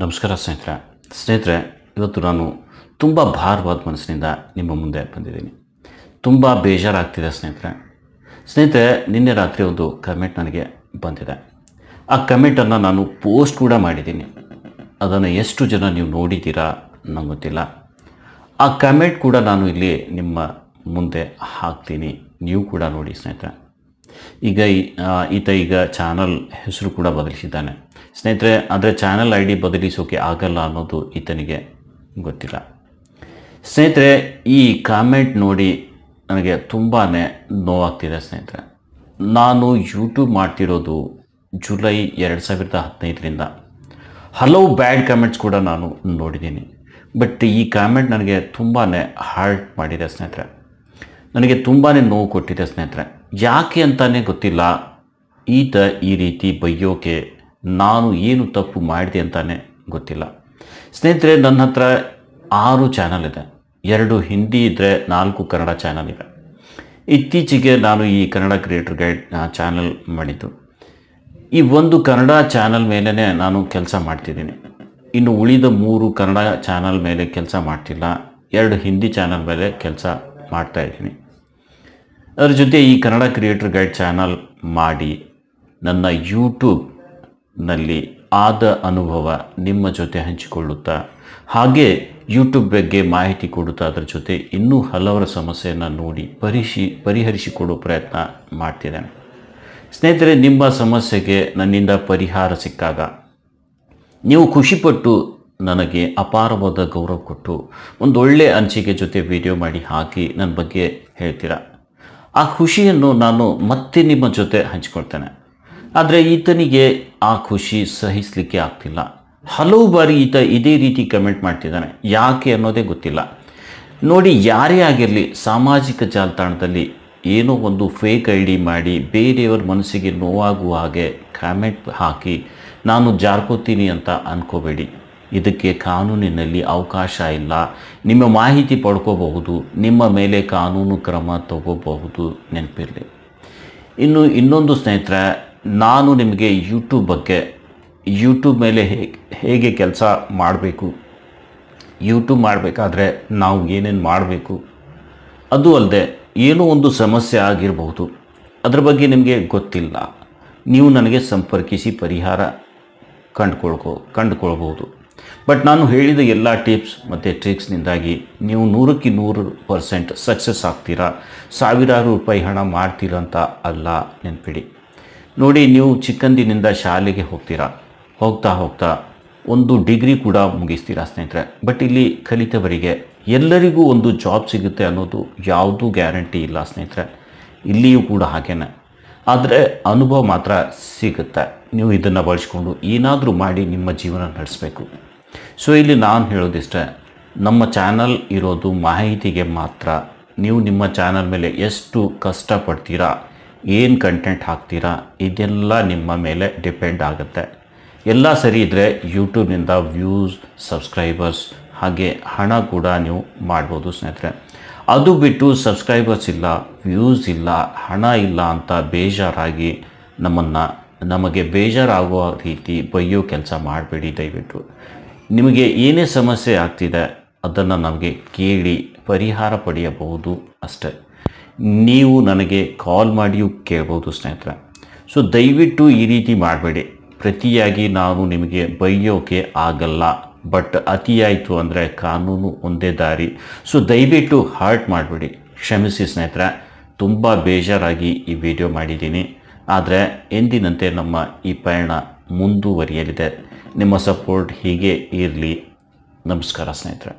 ನಮಸ್ಕಾರ ಸ್ನೇಹಿತರೆ ಇವತ್ತು ನಾನು ತುಂಬ ಭಾರವಾದ ಮನಸ್ಸಿನಿಂದ ನಿಮ್ಮ ಮುಂದೆ ಬಂದಿದ್ದೀನಿ. ತುಂಬ ಬೇಜಾರಾಗ್ತಿದೆ ಸ್ನೇಹಿತರೆ. ನಿನ್ನೆ ರಾತ್ರಿ ಒಂದು ಕಮೆಂಟ್ ನನಗೆ ಬಂದಿದೆ. ಆ ಕಮೆಂಟನ್ನು ನಾನು ಪೋಸ್ಟ್ ಕೂಡ ಮಾಡಿದ್ದೀನಿ. ಅದನ್ನು ಎಷ್ಟು ಜನ ನೀವು ನೋಡಿದ್ದೀರಾ ನಂಗೆ ಗೊತ್ತಿಲ್ಲ. ಆ ಕಮೆಂಟ್ ಕೂಡ ನಾನು ಇಲ್ಲಿ ನಿಮ್ಮ ಮುಂದೆ ಹಾಕ್ತೀನಿ, ನೀವು ಕೂಡ ನೋಡಿ ಸ್ನೇಹಿತರೆ. ಈತ ಚಾನಲ್ ಹೆಸರು ಕೂಡ ಬದಲಿಸಿದ್ದಾನೆ ಸ್ನೇಹಿತರೆ. ಆದರೆ ಚಾನಲ್ ID ಬದಲಿಸೋಕೆ ಆಗಲ್ಲ ಅನ್ನೋದು ಈತನಿಗೆ ಗೊತ್ತಿಲ್ಲ ಸ್ನೇಹಿತರೆ. ಈ ಕಾಮೆಂಟ್ ನೋಡಿ ನನಗೆ ತುಂಬಾ ನೋವಾಗ್ತಿದೆ ಸ್ನೇಹಿತರೆ. ನಾನು ಯೂಟ್ಯೂಬ್ ಮಾಡ್ತಿರೋದು ಜುಲೈ 2015ರಿಂದ. ಹಲವು ಬ್ಯಾಡ್ ಕಮೆಂಟ್ಸ್ ಕೂಡ ನಾನು ನೋಡಿದ್ದೀನಿ. ಬಟ್ ಈ ಕಾಮೆಂಟ್ ನನಗೆ ತುಂಬಾ ಹರ್ಟ್ ಮಾಡಿದೆ ಸ್ನೇಹಿತರೆ. ನನಗೆ ತುಂಬಾ ನೋವು ಕೊಟ್ಟಿದೆ ಸ್ನೇಹಿತರೆ. ಯಾಕೆ ಅಂತಲೇ ಗೊತ್ತಿಲ್ಲ ಈತ ಈ ರೀತಿ ಬೈಯೋಕೆ ನಾನು ಏನು ತಪ್ಪು ಮಾಡಿದೆ ಅಂತಲೇ ಗೊತ್ತಿಲ್ಲ ಸ್ನೇಹಿತರೆ. ನನ್ನ ಹತ್ರ 6 ಚಾನಲ್ ಇದೆ. 2 ಹಿಂದಿ ಇದ್ದರೆ 4 ಕನ್ನಡ ಚಾನಲ್ ಇದೆ. ಇತ್ತೀಚೆಗೆ ನಾನು ಈ ಕನ್ನಡ ಕ್ರಿಯೇಟರ್ ಗೈಡ್ ಚಾನಲ್ ಮಾಡಿದ್ದು. ಈ ಒಂದು ಕನ್ನಡ ಚಾನಲ್ ಮೇಲೇ ನಾನು ಕೆಲಸ ಮಾಡ್ತಿದ್ದೀನಿ. ಇನ್ನು ಉಳಿದ 3 ಕನ್ನಡ ಚಾನಲ್ ಮೇಲೆ ಕೆಲಸ ಮಾಡ್ತಿಲ್ಲ. 2 ಹಿಂದಿ ಚಾನಲ್ ಮೇಲೆ ಕೆಲಸ ಮಾಡ್ತಾಯಿದ್ದೀನಿ. ಅದರ ಜೊತೆ ಈ ಕನ್ನಡ ಕ್ರಿಯೇಟರ್ ಗೈಡ್ ಚಾನಲ್ ಮಾಡಿ ನನ್ನ ಯೂಟ್ಯೂಬ್ನಲ್ಲಿ ಆದ ಅನುಭವ ನಿಮ್ಮ ಜೊತೆ ಹಂಚಿಕೊಳ್ಳುತ್ತಾ, ಹಾಗೆ ಯೂಟ್ಯೂಬ್ ಬಗ್ಗೆ ಮಾಹಿತಿ ಕೊಡುತ್ತಾ, ಅದರ ಜೊತೆ ಇನ್ನೂ ಹಲವರ ಸಮಸ್ಯೆಯನ್ನು ನೋಡಿ ಪರಿಹರಿಸಿಕೊಡೋ ಪ್ರಯತ್ನ ಮಾಡ್ತಿದ್ದೇನೆ ಸ್ನೇಹಿತರೆ. ನಿಮ್ಮ ಸಮಸ್ಯೆಗೆ ನನ್ನಿಂದ ಪರಿಹಾರ ಸಿಕ್ಕಾಗ ನೀವು ಖುಷಿಪಟ್ಟು ನನಗೆ ಅಪಾರವಾದ ಗೌರವ ಕೊಟ್ಟು ಒಂದೊಳ್ಳೆ ಅನಿಸಿಕೆ ಜೊತೆ ವಿಡಿಯೋ ಮಾಡಿ ಹಾಕಿ ನನ್ನ ಬಗ್ಗೆ ಹೇಳ್ತೀರಾ. ಆ ಖುಷಿಯನ್ನು ನಾನು ಮತ್ತೆ ನಿಮ್ಮ ಜೊತೆ ಹಂಚಿಕೊಳ್ತೇನೆ. ಆದರೆ ಈತನಿಗೆ ಆ ಖುಷಿ ಸಹಿಸಲಿಕ್ಕೆ ಆಗ್ತಿಲ್ಲ. ಹಲವು ಬಾರಿ ಈತ ಇದೇ ರೀತಿ ಕಮೆಂಟ್ ಮಾಡ್ತಿದ್ದಾನೆ. ಯಾಕೆ ಅನ್ನೋದೇ ಗೊತ್ತಿಲ್ಲ. ನೋಡಿ, ಯಾರೇ ಆಗಿರಲಿ ಸಾಮಾಜಿಕ ಜಾಲತಾಣದಲ್ಲಿ ಏನೋ ಒಂದು ಫೇಕ್ ID ಮಾಡಿ ಬೇರೆಯವರ ಮನಸ್ಸಿಗೆ ನೋವಾಗುವ ಹಾಗೆ ಕಾಮೆಂಟ್ ಹಾಕಿ ನಾನು ಜಾರ್ಕೋತೀನಿ ಅಂತ ಅಂದ್ಕೋಬೇಡಿ. ಇದಕ್ಕೆ ಕಾನೂನಿನಲ್ಲಿ ಅವಕಾಶ ಇಲ್ಲ. ನಿಮ್ಮ ಮಾಹಿತಿ ಪಡ್ಕೋಬಹುದು, ನಿಮ್ಮ ಮೇಲೆ ಕಾನೂನು ಕ್ರಮ ತಗೋಬಹುದು, ನೆನಪಿರಲಿ. ಇನ್ನೊಂದು ಸ್ನೇಹಿತರೆ, ನಾನು ನಿಮಗೆ ಯೂಟ್ಯೂಬ್ ಮೇಲೆ ಹೇಗೆ ಕೆಲಸ ಮಾಡಬೇಕು, ಯೂಟ್ಯೂಬ್ ಮಾಡಬೇಕಾದ್ರೆ ನಾವು ಏನೇನು ಮಾಡಬೇಕು, ಅದು ಅಲ್ಲದೆ ಏನೋ ಒಂದು ಸಮಸ್ಯೆ ಆಗಿರಬಹುದು, ಅದರ ಬಗ್ಗೆ ನಿಮಗೆ ಗೊತ್ತಿಲ್ಲ, ನೀವು ನನಗೆ ಸಂಪರ್ಕಿಸಿ ಪರಿಹಾರ ಕಂಡುಕೊಳ್ಬೋದು. ಬಟ್ ನಾನು ಹೇಳಿದ ಎಲ್ಲ ಟಿಪ್ಸ್ ಮತ್ತು ಟ್ರಿಕ್ಸ್ನಿಂದಾಗಿ ನೀವು 100ಕ್ಕೆ 100% ಸಕ್ಸಸ್ ಆಗ್ತೀರಾ. ಸಾವಿರಾರು ರೂಪಾಯಿ ಹಣ ಮಾಡ್ತೀರಾ ಅಂತ ಅಲ್ಲ, ನೆನಪಿಡಿ. ನೋಡಿ, ನೀವು ಚಿಕ್ಕಂದಿನಿಂದ ಶಾಲೆಗೆ ಹೋಗ್ತಾ ಒಂದು ಡಿಗ್ರಿ ಕೂಡ ಮುಗಿಸ್ತೀರಾ ಸ್ನೇಹಿತರೆ. ಬಟ್ ಇಲ್ಲಿ ಕಲಿತವರಿಗೆ ಎಲ್ಲರಿಗೂ ಒಂದು ಜಾಬ್ ಸಿಗುತ್ತೆ ಅನ್ನೋದು ಯಾವುದೂ ಗ್ಯಾರಂಟಿ ಇಲ್ಲ ಸ್ನೇಹಿತರೆ. ಇಲ್ಲಿಯೂ ಕೂಡ ಹಾಗೇನೆ. ಆದರೆ ಅನುಭವ ಮಾತ್ರ ಸಿಗುತ್ತೆ. ನೀವು ಇದನ್ನು ಬಳಸ್ಕೊಂಡು ಏನಾದರೂ ಮಾಡಿ ನಿಮ್ಮ ಜೀವನ ನಡೆಸಬೇಕು. ಸೊ ಇಲ್ಲಿ ನಾನು ಹೇಳೋದಿಷ್ಟೇ, ನಮ್ಮ ಚಾನಲ್ ಇರೋದು ಮಾಹಿತಿಗೆ ಮಾತ್ರ. ನೀವು ನಿಮ್ಮ ಚಾನಲ್ ಮೇಲೆ ಎಷ್ಟು ಕಷ್ಟಪಡ್ತೀರಾ, ಏನು ಕಂಟೆಂಟ್ ಹಾಕ್ತೀರಾ, ಇದೆಲ್ಲ ನಿಮ್ಮ ಮೇಲೆ ಡಿಪೆಂಡ್ ಆಗುತ್ತೆ. ಎಲ್ಲ ಸರಿ ಇದ್ದರೆ ಯೂಟ್ಯೂಬ್ನಿಂದ ವ್ಯೂಸ್, ಸಬ್ಸ್ಕ್ರೈಬರ್ಸ್ ಹಾಗೆ ಹಣ ಕೂಡ ನೀವು ಮಾಡ್ಬೋದು ಸ್ನೇಹಿತರೆ. ಅದು ಬಿಟ್ಟು ಸಬ್ಸ್ಕ್ರೈಬರ್ಸ್ ಇಲ್ಲ, ವ್ಯೂಸ್ ಇಲ್ಲ, ಹಣ ಇಲ್ಲ ಅಂತ ಬೇಜಾರಾಗಿ ನಮಗೆ ಬೇಜಾರಾಗುವ ರೀತಿ ಬೈಯೋ ಕೆಲಸ ಮಾಡಬೇಡಿ ದಯವಿಟ್ಟು. ನಿಮಗೆ ಏನೇ ಸಮಸ್ಯೆ ಆಗ್ತಿದೆ ಅದನ್ನು ನಮಗೆ ಕೇಳಿ ಪರಿಹಾರ ಪಡೆಯಬಹುದು ಅಷ್ಟೇ. ನೀವು ನನಗೆ ಕಾಲ್ ಮಾಡಿಯೂ ಕೇಳ್ಬೋದು ಸ್ನೇಹಿತರೆ. ಸೊ ದಯವಿಟ್ಟು ಈ ರೀತಿ ಮಾಡಬೇಡಿ. ಪ್ರತಿಯಾಗಿ ನಾನು ನಿಮಗೆ ಬೈಯೋಕೆ ಆಗಲ್ಲ. ಬಟ್ ಅತಿಯಾಯಿತು ಅಂದರೆ ಕಾನೂನು ಒಂದೇ ದಾರಿ. ಸೊ ದಯವಿಟ್ಟು ಹರ್ಟ್ ಮಾಡಬೇಡಿ, ಕ್ಷಮಿಸಿ ಸ್ನೇಹಿತರೆ. ತುಂಬ ಬೇಜಾರಾಗಿ ಈ ವಿಡಿಯೋ ಮಾಡಿದ್ದೀನಿ. ಆದರೆ ಎಂದಿನಂತೆ ನಮ್ಮ ಈ ಪಯಣ ಮುಂದುವರಿಯಲಿದೆ. ನಿಮ್ಮ ಸಪೋರ್ಟ್ ಹೀಗೆ ಇರಲಿ. ನಮಸ್ಕಾರ ಸ್ನೇಹಿತರೆ.